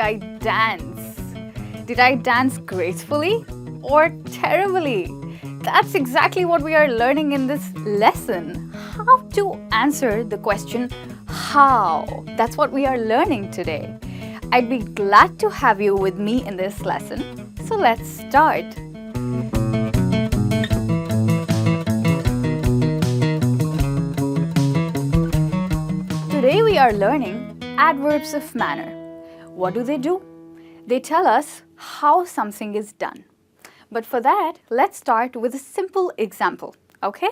I dance? Did I dance gracefully or terribly? That's exactly what we are learning in this lesson. How to answer the question how. That's what we are learning today. I'd be glad to have you with me in this lesson. So let's start. Today we are learning adverbs of manner. What do? They tell us how something is done. But for that, let's start with a simple example, okay?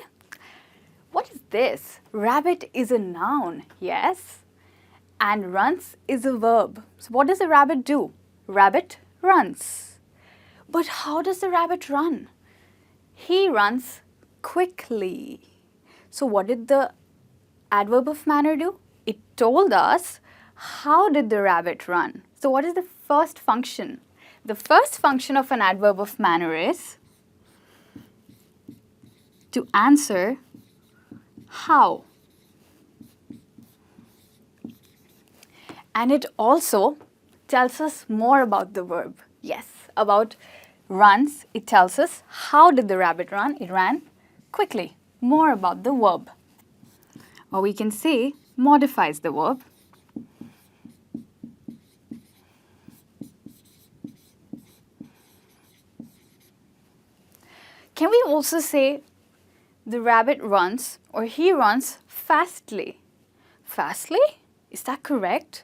What is this? Rabbit is a noun, yes? And runs is a verb. So what does a rabbit do? Rabbit runs. But how does the rabbit run? He runs quickly. So what did the adverb of manner do? It told us how did the rabbit run. So what is the first function? The first function of an adverb of manner is to answer how. And it also tells us more about the verb. Yes, about runs, it tells us how did the rabbit run? It ran quickly. More about the verb. Or we can say modifies the verb. Can we also say the rabbit runs or he runs fastly? Fastly? Is that correct?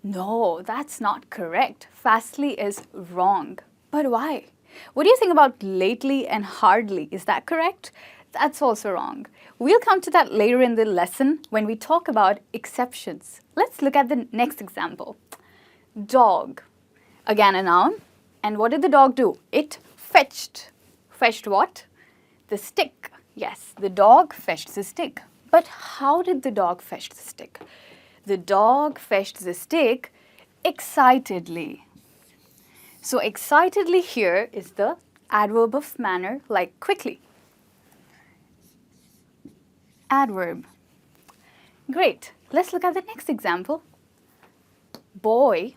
No, that's not correct. Fastly is wrong. But why? What do you think about lately and hardly? Is that correct? That's also wrong. We'll come to that later in the lesson when we talk about exceptions. Let's look at the next example. Dog. Again a noun. And what did the dog do? It fetched. Fetched what? The stick. Yes, the dog fetched the stick. But how did the dog fetch the stick? The dog fetched the stick excitedly. So excitedly here is the adverb of manner, like quickly. Adverb. Great. Let's look at the next example. Boy.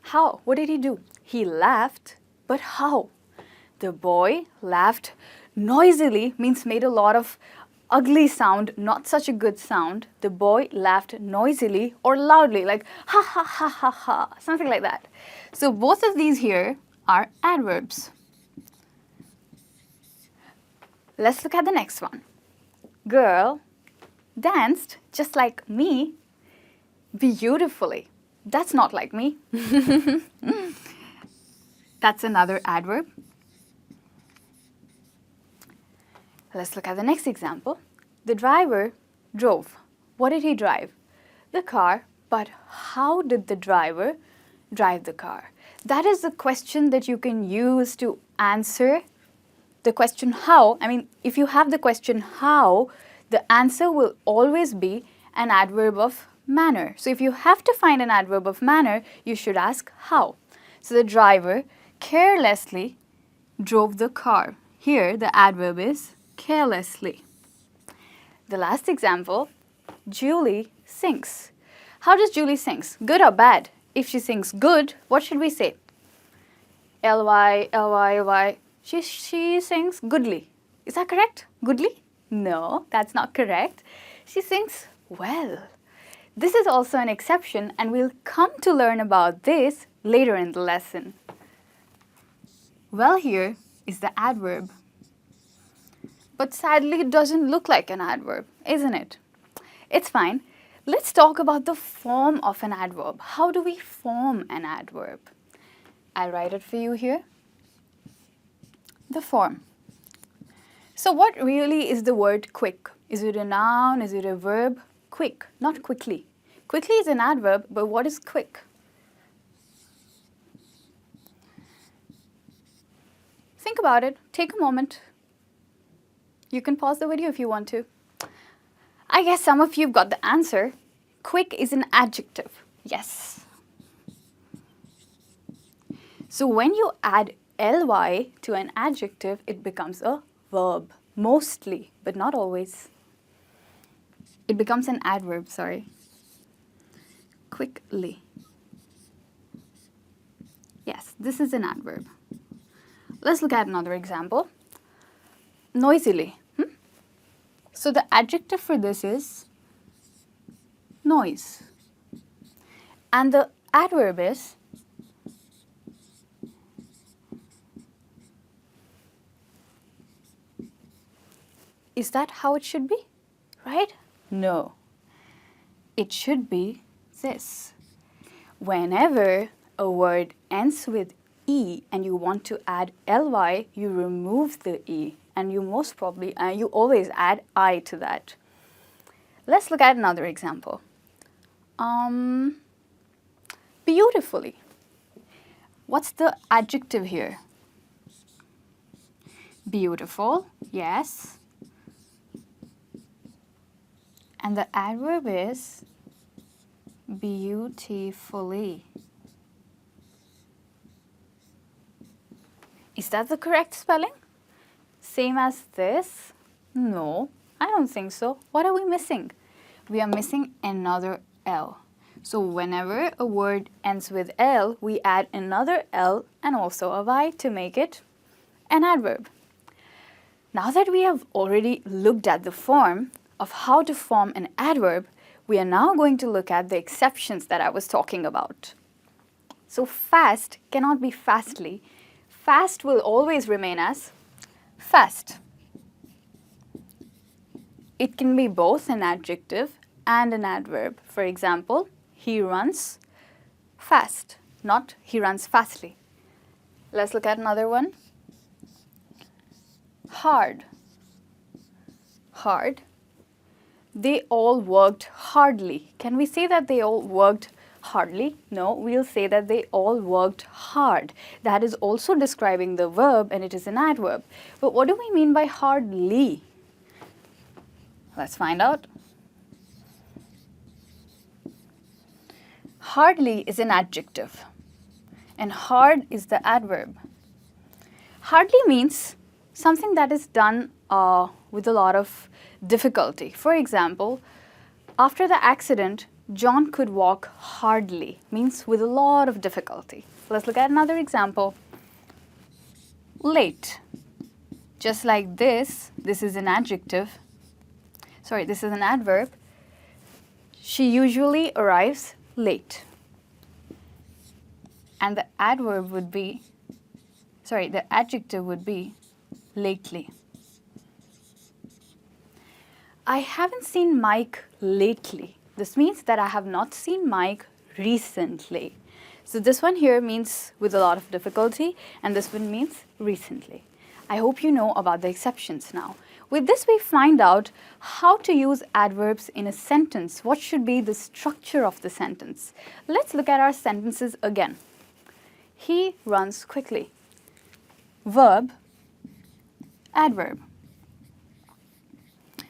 How? What did he do? He laughed. But how? The boy laughed noisily, means made a lot of ugly sound, not such a good sound. The boy laughed noisily or loudly, like ha ha ha ha ha, something like that. So both of these here are adverbs. Let's look at the next one. Girl danced just like me beautifully. That's not like me. That's another adverb. Let's look at the next example. The driver drove. What did he drive? The car. But how did the driver drive the car? That is the question that you can use to answer the question how. I mean, if you have the question how, the answer will always be an adverb of manner. So if you have to find an adverb of manner, you should ask how. So the driver carelessly drove the car. Here, the adverb is carelessly. The last example, Julie sings. How does Julie sings? Good or bad? If she sings good, what should we say? L-Y, L-Y, L-Y. She sings goodly. Is that correct? Goodly? No, that's not correct. She sings well. This is also an exception, and we'll come to learn about this later in the lesson. Well, here is the adverb. But sadly, it doesn't look like an adverb, isn't it? It's fine. Let's talk about the form of an adverb. How do we form an adverb? I'll write it for you here. The form. So what really is the word quick? Is it a noun? Is it a verb? Quick, not quickly. Quickly is an adverb, but what is quick? Think about it. Take a moment. You can pause the video if you want to. I guess some of you have got the answer. Quick is an adjective. Yes. So when you add ly to an adjective, it becomes a verb. Mostly, but not always. It becomes an adverb, sorry. Quickly. Yes, this is an adverb. Let's look at another example. Noisily. So the adjective for this is noise. And the adverb is that how it should be? Right? No. It should be this. Whenever a word ends with E and you want to add ly, you remove the E and you most probably, you always add I to that. Let's look at another example. Beautifully. What's the adjective here? Beautiful, yes. And the adverb is beautifully. Is that the correct spelling? Same as this? No, I don't think so. What are we missing? We are missing another L. So whenever a word ends with L, we add another L and also a Y to make it an adverb. Now that we have already looked at the form of how to form an adverb, we are now going to look at the exceptions that I was talking about. So fast cannot be fastly. Fast will always remain as fast. It can be both an adjective and an adverb. For example, he runs fast, not he runs fastly. Let's look at another one. Hard. Hard. They all worked hardly. Can we say that they all worked hardly? No, we'll say that they all worked hard. That is also describing the verb and it is an adverb. But what do we mean by hardly? Let's find out. Hardly is an adjective and hard is the adverb. Hardly means something that is done with a lot of difficulty. For example, after the accident, John could walk hardly, means with a lot of difficulty. Let's look at another example. Late. Just like this is an adjective. Sorry, this is an adverb. She usually arrives late. And the adverb would be, the adjective would be lately. I haven't seen Mike lately. This means that I have not seen Mike recently. So this one here means with a lot of difficulty and this one means recently. I hope you know about the exceptions now. With this we find out how to use adverbs in a sentence. What should be the structure of the sentence? Let's look at our sentences again. He runs quickly. Verb, adverb.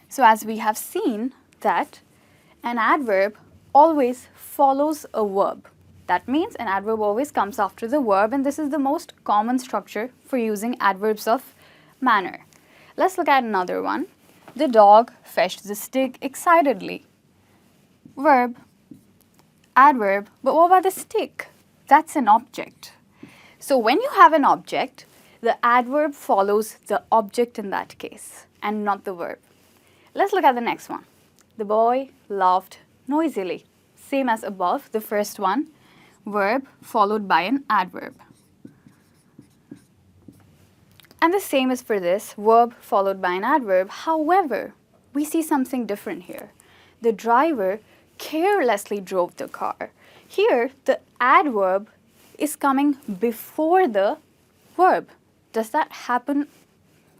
So as we have seen that an adverb always follows a verb. That means an adverb always comes after the verb and this is the most common structure for using adverbs of manner. Let's look at another one. The dog fetched the stick excitedly. Verb, adverb, but what about the stick? That's an object. So when you have an object, the adverb follows the object in that case and not the verb. Let's look at the next one. The boy laughed noisily. Same as above, the first one, verb followed by an adverb. And the same is for this, verb followed by an adverb. However, we see something different here. The driver carelessly drove the car. Here, the adverb is coming before the verb. Does that happen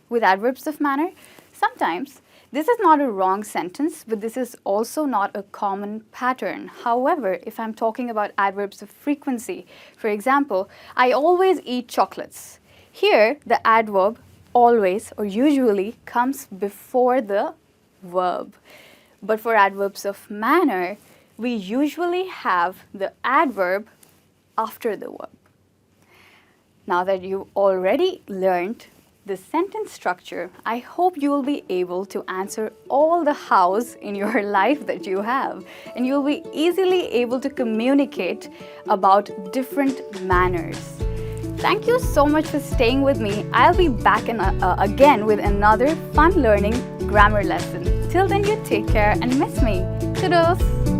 with adverbs of manner? Sometimes. This is not a wrong sentence, but this is also not a common pattern. However, if I'm talking about adverbs of frequency, for example, I always eat chocolates. Here, the adverb always or usually comes before the verb. But for adverbs of manner, we usually have the adverb after the verb. Now that you've already learned the sentence structure, I hope you will be able to answer all the hows in your life that you have, and you'll be easily able to communicate about different manners. Thank you so much for staying with me. I'll be back again with another fun learning grammar lesson. Till then, you take care and miss me. Toodles!